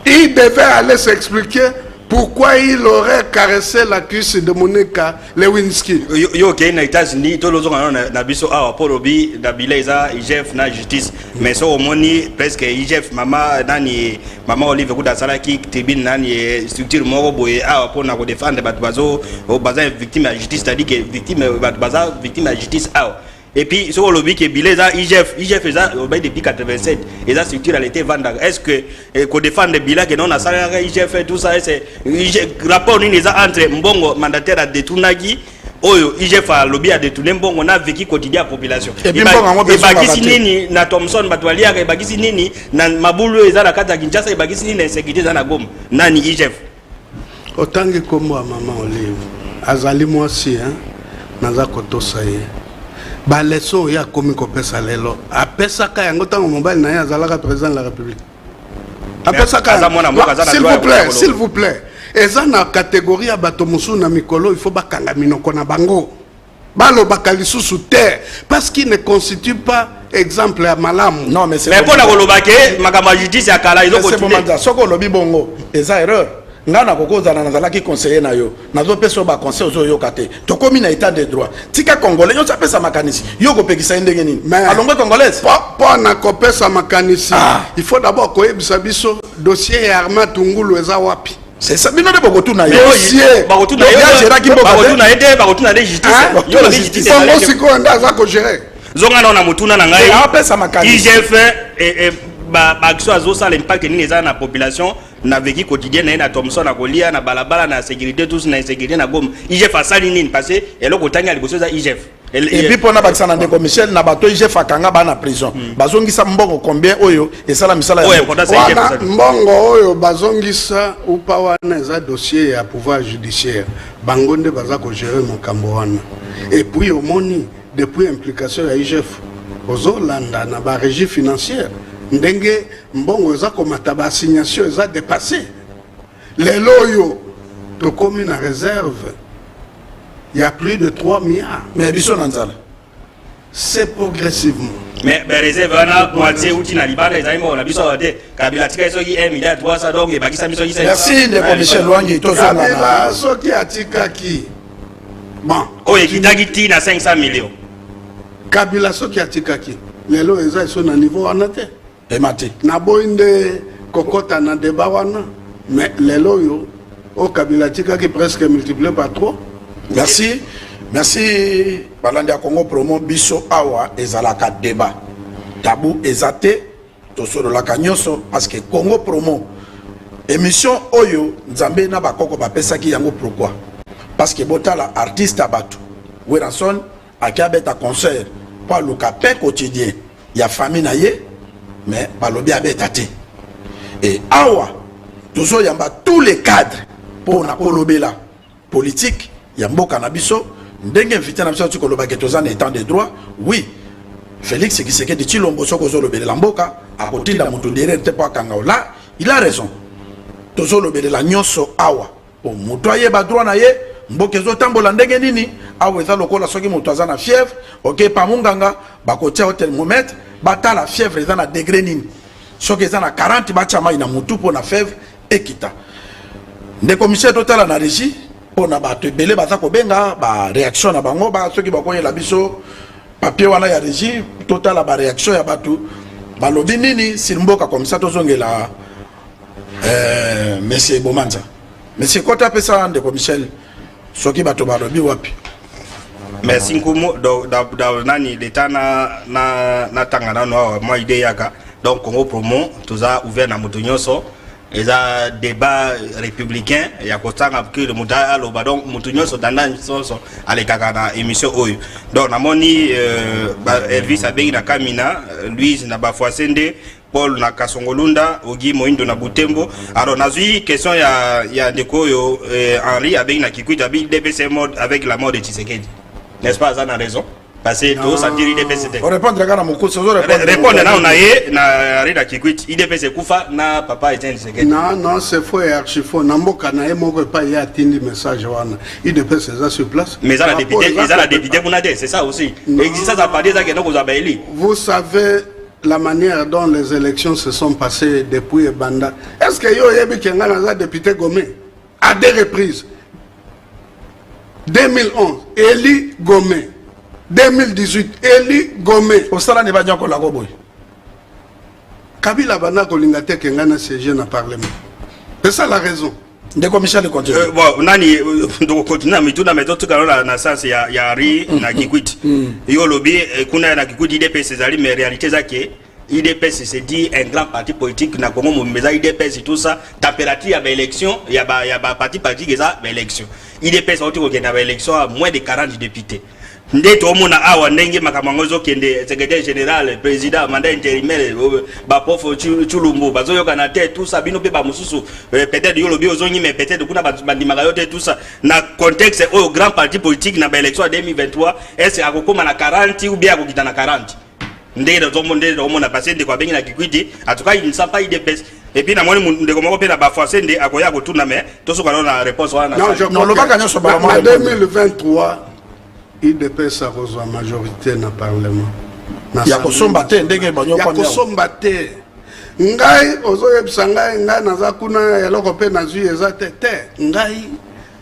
Il devait aller s'expliquer pourquoi il aurait caressé la cuisse de Monica Lewinsky. Yo ok na États-Unis tout le monde na biso a polobi na bileza IGF na justice mais so omoni presque IGF mama nani mama Olive Kuda Salaki tribune nani structure moko boye a pour na ko défendre bat bazo baza victime de justice, c'est-à-dire que victime bat baza victime de justice a. Et puis, ce qu'on dit que Bileza, IGF depuis 87, et la structure elle était vendue. Est-ce que qu'on défend de Bila que non a salaire IGF et tout ça, c'est rapport entre Mbongo mandataire à détourner Oyo IGF a lobby à détourner Mbongo on a vécu quotidien la population. Et puis bagisi nini na Thomson Batwalia et bagisi nini na Mabulu eza la kata Kinshasa et bagisi nini insécurité za na Goma. Nani IGF. Autant que comme moi maman Olive, azali moi aussi hein, naza kotosa ye. Ba leso ya komi ko pesa lelo apesa ka yango tango mobile na ya azalaka président de la République apesa ka s'il vous plaît eza na catégorie ya bato musu na mikolo il faut bakanga minoko na bango balo bakalisusu terre parce qu'il ne constitue pas exemple ya malamu. Non mais c'est mais pour la kolobake makama justice ya kala izo continuer soko lobi bongo eza erreur. Ngana kokoza na nazalaki conseiller na yo nazo peso ba conseil ozo yo kate to komi na état de droit tika congolais yo sa pesa makanisi yo ko pekisa ndenge nini alongwe congolaise po na ko pesa makanisi il faut d'abord ko yebisa biso dossier ya Armand Tungulu eza wapi c'est ça bino de bokotu na yo dossier bokotu na yo bokotu na justice yo la justice on siko ndaza ko gérer zonga na mutuna na ngai pesa makanisi IGF et ba action azo ça l'impact ni les na population na vécu quotidien na Thomson na kolia na balabala na sécurité tous na insécurité na Goma IGF asali nini parce que eloko tanga liboso za IGF et puis pona bakisa na ndeko Michel na bato IGF akanga ba na prison bazongisa mbongo combien oyo esala misala ya mbongo oyo bazongisa upa wana za dossier ya pouvoir judiciaire bangonde baza ko gérer mokambo wana et puis omoni depuis implication ya IGF ozolanda na ba régie financière ndenge mbongo eza komata ba assignation eza dépassé lelo oyo tokomi na réserve il y a plus de 3 milliards mais biso na nzala c'est progressivement mais réserve na moitié outil na libanda ezali mo na biso wate kabila tika soki 1 milliard 300 donc et bakisa biso 500. Merci de Michel Lwangi to ça kabila soki atikaki bon o ekitaki ti na 500 millions kabila soki atikaki lelo eza iso na niveau wana te emati na boinde kokota na débat wana mais lelo yo o kabila atikaki presque multiplié par 3. Merci. Merci. Balandi ya Congo promo biso awa ezalaka débat. Tabou ezate to solo la kanyoso parce que Congo promo émission oyo nzambe na bakoko bapesaki yango pourquoi? Parce que botala artiste abatu. Weranson akabeta concert pas le capin quotidien. Il y a famille na ye mais balobi abeta te. Et awa tozo yamba tous les cadres pour na kolobela politique ya mboka na biso ndenge invité na biso tukoloba ke tozana état de droit oui Félix Tshisekedi Tshilombo soko zolobelela mboka akotinda mutu derrière te pa kanga là il a raison tozolobelela nyonso awa po mutu ayeba droit na ye mboka ezotambola ndenge nini awa eza lokola soki mutu aza na fièvre ok pa munganga bakotia hotel thermomètre batala fièvre eza na degré nini soki eza na 40 batia mai na mutu po na fièvre ekita ndeko Michel totala na régie pour na bato ebele baza kobenga ba réaction na bango ba soki bakoyela biso papier wana ya régie totala ba réaction ya bato balobi nini simboka comme ça tozongela monsieur Bomanza monsieur Kota pesa ndeko Michel soki bato balobi wapi merci nkumu da nani leta na tangana no moi idée yaka donc Congo promo toza ouvert na moto nyonso eza débat républicain ya kotanga que le muta aloba donc moto nyonso tendance soso alekaka na émission oyo donc namoni Elvis abengi na Kamina Louise na Bafwasende Paul na Kasongolunda Ogi Moindo na Butembo alors nazui question ya ndeko oyo Henri abengi na Kikwita bi DPC mode avec la mort de Tshisekedi n'est-ce pas ça na raison parce que tout ça dit IDPC on répondre à mon coup répondre na on a yé na Reda Kikwit IDPC kufa na papa Etienne Tshisekedi non c'est faux et archi faux namboka na moko pas y a atteindre message wana IDPC est sur place mais ça la députée Bounade c'est ça aussi existe ça pas des que nous avons élu vous savez la manière dont les élections se sont passées depuis Banda est-ce que yo yebi kenga na député Gomé à 2 reprises 2011 Eli Gomé 2018 Eli Gomé au sala ne va dire ko la goboy Kabila bana ko linga te kenga na siège na parlement c'est ça la raison de Michel continue bon nani donc continue mais tout na méthode tout kana na sens ya Ri na Kikwit yo lobby kuna na Kikwit IDPC ezali mais réalité za ke IDPC c'est dit un grand parti politique na Congo mais IDPC tout ça température ya ba élection ya ba parti politique eza ba élection IDPC auti ko kena ba élection à moins de 40 députés ndeto omona awa ndenge makamango zokende secrétaire général président mandat intérimaire ba pofo Tshilombo bazoyoka na tête tout ça bino pe ba mususu peut-être yo lobi ozongi mais peut-être kuna bandimaka yo te tout ça na contexte au grand parti politique na ba élection en 2023 est-ce akokoma na 40 ou bien akokita na 40 ndenge nde omona passé de kwa bengi na Kikwiti en tout cas il ne sent pas IDPS et puis na moni ndeko moko pe na bafwase nde akoya ko tourna mais to soka na réponse wana non le baka nyoso ba en 2023 IDPS a reçu la majorité dans le Parlement. Il y a kosomba te ndenge banyo kwa. Il y a kosomba te. Ngai ozoyebisa ngai naza kuna eloko pe nazui ezate te. Ngai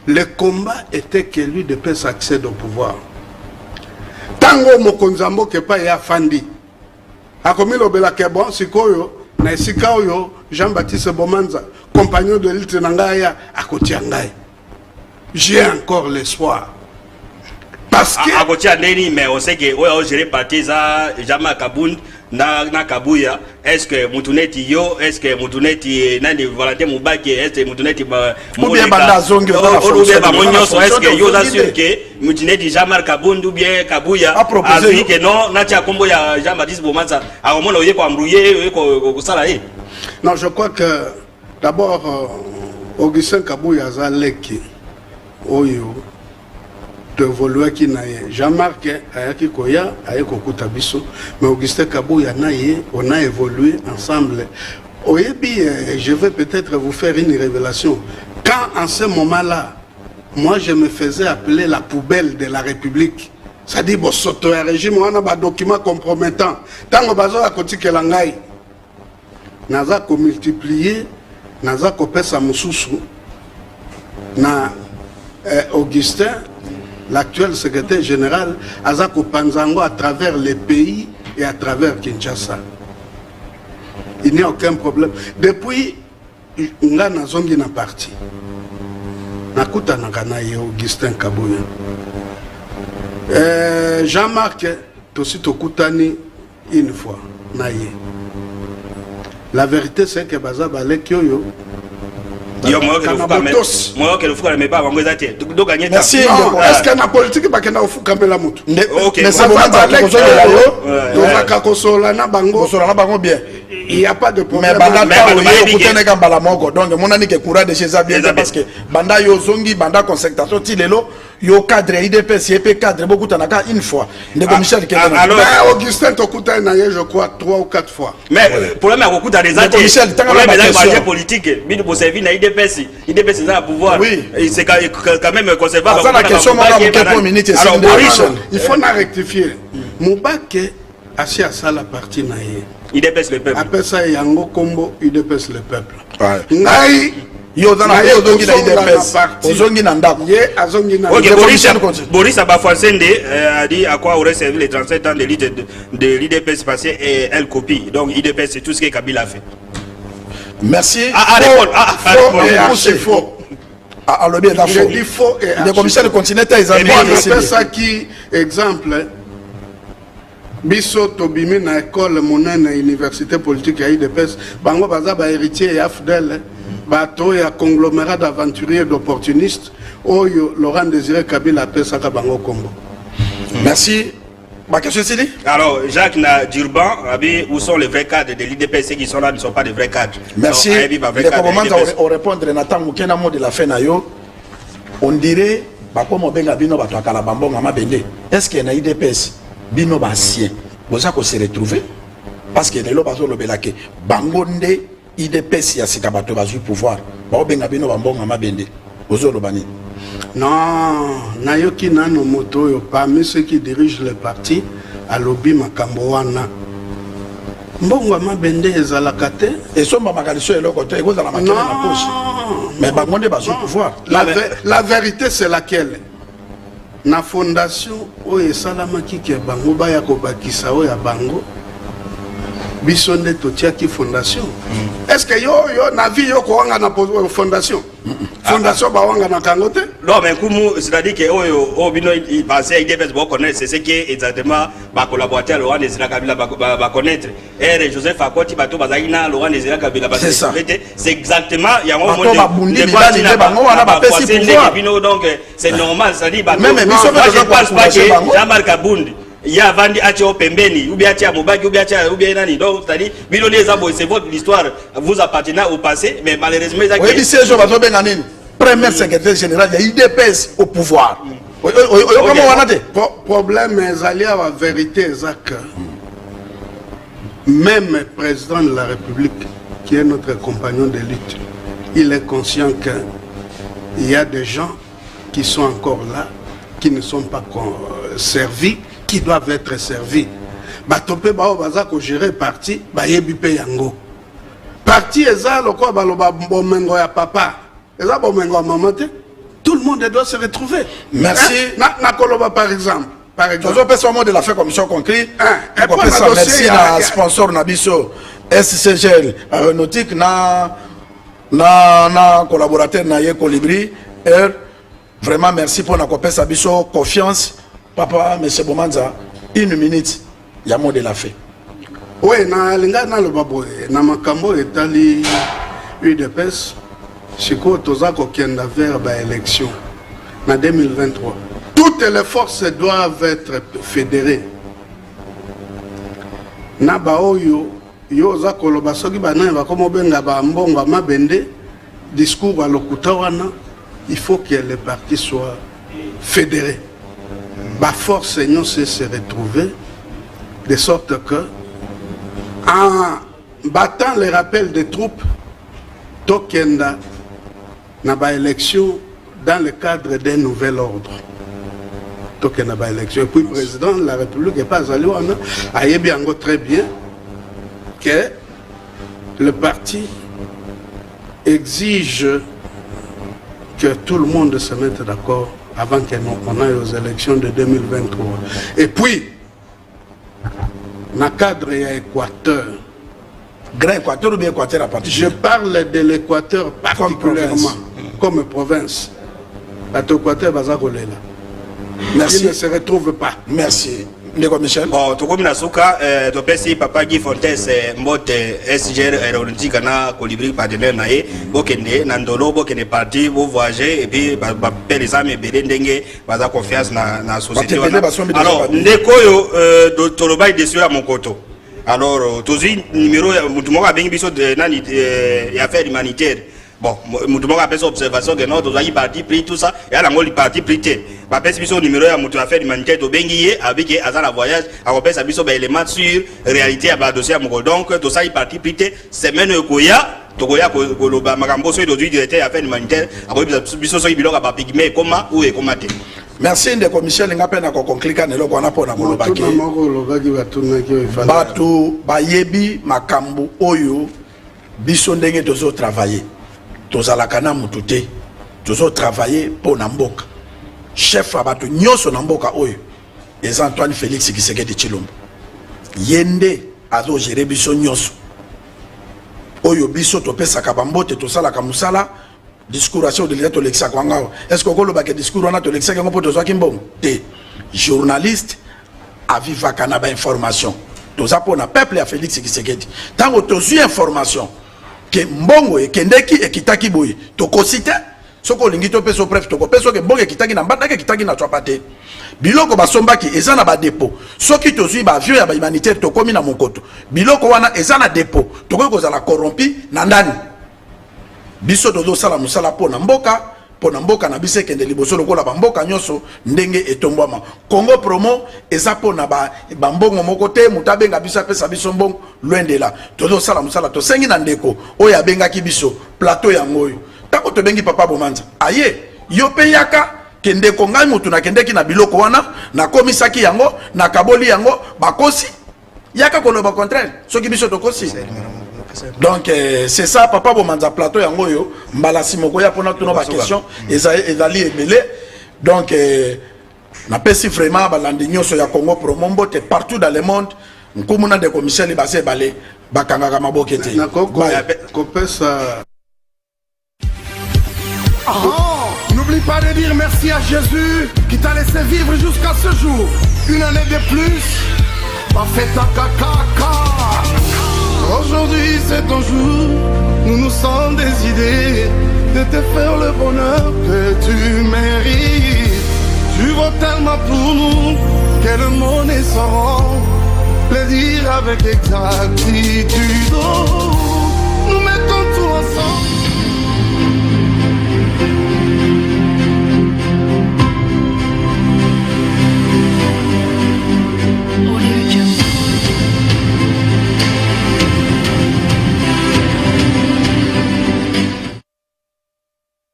le combat était que l'UDPS accède au pouvoir. Tango mokonzi mboka pa ya fandi. Akomi lobela ke bon sikoyo na esika oyo Jean-Baptiste Bomanza compagnon de lutte na ngai akotia ngai. J'ai encore l'espoir. Parce que à côté de mais on sait que on géré parti ça Jama Kabund na Kabuya est-ce que Mutuneti yo est-ce que Mutuneti nani Valentin Mubaki est-ce que Mutuneti ou bien banda zongi ou bien monyoso est-ce que yo assure que Mutuneti Jama Kabund ou bien Kabuya a dit que non na tia kombo ya Jean-Baptiste Bomanza a omona oye ko ambrouiller ko sala yi non je crois que d'abord Augustin Kabuya za leki oyo évoluer qui na Jean-Marc ayaki koya ayeko kuta biso mais Augustin Kabuya na on a évolué ensemble. Oyebi, je vais peut-être vous faire une révélation. Quand en ce moment-là, moi je me faisais appeler la poubelle de la République. Ça dit bon soto un régime on a des documents compromettants. Tant que bazo a kotike langai. Naza ko multiplier, naza ko pesa mususu na Augustin, l'actuel secrétaire général, Azako Panzango à travers les pays et à travers Kinshasa. Il n'y a aucun problème. Depuis, nga na zongi na parti. Nakuta na kanaye Augustin Kabuya. Jean-Marc, tosi tokutani une fois. Naye. La vérité c'est que baza balek yoyo. Merci. Est-ce qu'il y a une politique qui est au Foukamela Moutou? Mais ça va bien. Il n'y a pas de problème. Donc, mon ami qui est courant de chez Zabien, parce que Banda Yozongi, Banda Concertation, Tilelo, Yo cadre, IDPS, IEP cadre, beaucoup de temps, une fois. Alors, Augustin Tokuta, je crois, 3 ou 4 fois. Mais le problème est beaucoup dans les actes politiques. Il faut servir à IDPS. IDPS est dans le pouvoir. Oui. C'est quand même conservateur. La question, il faut la rectifier. Moubake, assis à ça, la partie naïe. IDPS le peuple. Après ça, il y a un combo IDPS le peuple. Naïe. Yo dans la Yozongi na IDPS. Ozongi na ndako. Boris Abafuasende a dit à quoi aurait servi les 37 ans de l'IDPS passé et elle copie. Donc IDPS c'est tout ce que Kabila a fait. Merci. C'est faux. Je dis faux et les commissaires continentaux ils ont ça qui exemple biso tobimi na école monene université politique ya IDPS bango baza ba héritier ya Fidèle bato ya conglomérat d'aventuriers d'opportunistes oyo Laurent Désiré Kabila pesaka bango kombo. Merci. Ma question c'est alors Jacques Durban, où sont les vrais cadres de l'IDPS? Ceux qui sont là ne sont pas des vrais cadres. Merci. On répondre Nathan Moukena mot de la fin na yo. On dirait comme benga bino bato akala bambonga mabende. Est-ce qu'il y a IDPS bino basien? Vous avez se retrouver parce que les lobazo lobelake bangonde IDPS ya sikabato bazu pouvoir. Ba benga bino bambonga mabende. Ozo lobani. Non, Nayoki Nano Moto, parmi ceux qui dirigent le parti, à Lobi Makamboana. Mbongo Mabende Ezalakate. Et son Mamagaliso et le côté, vous allez la maquiller la poche. Mais Bangonde va sous pouvoir. La vérité, c'est laquelle? Na fondation, Oye Salamaki qui est Bango, Bayako Bakisao ya Bango. Bisonde Totiaki Fondation. Est-ce que yo navi yo ko wanga na fondation? Fondation ba wanga na kangote? Non mais kumu c'est-à-dire que o bino il pensait IDPS ba connaître c'est ce qui est exactement ba collaborateur Laurent Désiré Kabila ba connaître. Et Joseph Akoti bato bazalina Laurent Désiré Kabila ba c'est exactement il y a un moment de donc c'est normal ça dit ba même je pense pas que Jean-Marc Kabundi il y a Vandi Acho Pembeni, ou bien Mobaki, ou bien Nani. Donc, c'est-à-dire, c'est votre histoire, vous appartenez au passé, mais malheureusement, premier secrétaire général, il y a IDPS au pouvoir. Problème, c'est la vérité, Zach. Même le président de la République, qui est notre compagnon de lutte, il est conscient qu'il y a des gens qui sont encore là, qui ne sont pas servis, qui doivent être servis. Batopé bao baza ko gérer parti ba yebi pe yango. Parti eza lokwa baloba bomengo ya papa. Eza bomengo ya maman te. Tout le monde doit se retrouver. Merci. Na koloba par exemple. Par exemple. Nous avons de la fait commission concrète. Merci à sponsor Nabiso SCGL aéronautique na collaborateur na ye Colibri. Vraiment merci pour la Nabiso confiance. Papa, M. Bomanza, 1 minute, il y a mot de la fait. Oui, na linga na le babo, na makambo etali UDPS, siko tozako kenda vers ba élection na 2023. Toutes les forces doivent être fédérées. Na ba oyo yo za koloba soki bana ba komo benga ba mbongo mabende discours à lokuta wana, il faut que les partis soient fédérés. force nous se retrouver de sorte que en battant les rappels des troupes tokenda na ba élection dans le cadre d'un nouvel ordre tokenda ba élection et puis le président de la République est pas allé a bien très bien que le parti exige que tout le monde se mette d'accord avant qu'on aille aux élections de 2023. Et puis, dans le cadre de l'Équateur, Grand Équateur ou bien Équateur à partir je parle de l'Équateur particulièrement comme province. L'Équateur va s'enrôler là. Merci. Il ne se retrouve pas. Merci. Ndeko Michel. Bon, tokomi na suka topesi papa Guy Fontes mbote SGR aéronautique na Colibri partenaire na ye bokende na ndolo bokende parti bo voyager et puis ba les amis ebele ndenge baza confiance na société wana. Alors ndeko yo toloba idesu ya mokoto. Alors tozi numéro ya mutu moko abengi biso de nani ya affaire humanitaire. Bon, mutu moko apesa observation que non tozaki parti pris tout ça et ala ngoli parti pris te. Ba pesa biso numéro ya mutu affaire humanitaire to bengi ye avec azala voyage akopesa biso ba élément sur réalité ya ba dossier moko. Donc tozaki parti pris te semaine koya tokoya koloba makambo so dozui directeur ya affaire humanitaire akopesa biso so biloko ba pigme koma ou e koma te. Merci Ndeko Michel nga pena ko conclure na loko wana pona koloba ke. Batu bayebi makambo oyo biso ndenge tozo travailler. Tozalaka na mutu te tozo travailler pour na mboka chef abato nyoso na mboka oyo es Antoine Félix Tshisekedi Tshilombo yende azo gérer biso nyoso oyo biso topesaka bambote tosalaka musala discours de l'état tolekisa kwanga est-ce que koloba ke discours wana tolekisa ngo poto zwaki mbongo te journaliste avivaka na ba information toza pona peuple ya Félix Tshisekedi tango tozui information que mbongo ekendeki ekitaki boye tokosite soko lingi to peso bref tokopeso ke mbongo ekitaki na mbanda ke ekitaki na twapate biloko basombaki eza na ba dépôt soki tozui ba vieux ya ba humanitaire tokomi na mokoto biloko wana eza na dépôt tokoki kozala corrompi na ndani biso tozo sala musala pona mboka na biso ekende liboso lokola ba mboka nyoso ndenge etombwama Congo promo eza pona ba mbongo moko te mutabenga biso apesa biso mbongo loin de là tozo sala musala to sengi na ndeko oyo abengaki biso plateau yango oyo tako to bengi papa Bomanza aye yo pe yaka kende ko ngai mutu na kendeki na biloko wana na komisaki yango na kaboli yango bakosi yaka koloba contraire soki biso tokosi. Donc c'est ça papa Bomanza plateau yango yo mbalasi moko ya pona tuno ba question ezali ebele donc na pesi vraiment balandi nyoso ya Congo promo mbote partout dans le monde nkumuna de commissaire base balé bakangaka mabokete na kopesa. N'oublie pas de dire merci à Jésus qui t'a laissé vivre jusqu'à ce jour. Une année de plus, pas fait ta caca. Aujourd'hui c'est ton jour, nous nous sommes des idées de te faire le bonheur que tu mérites. Tu vaux tellement pour nous que le monde est sans le dire avec exactitude. Nous mettons tout ensemble.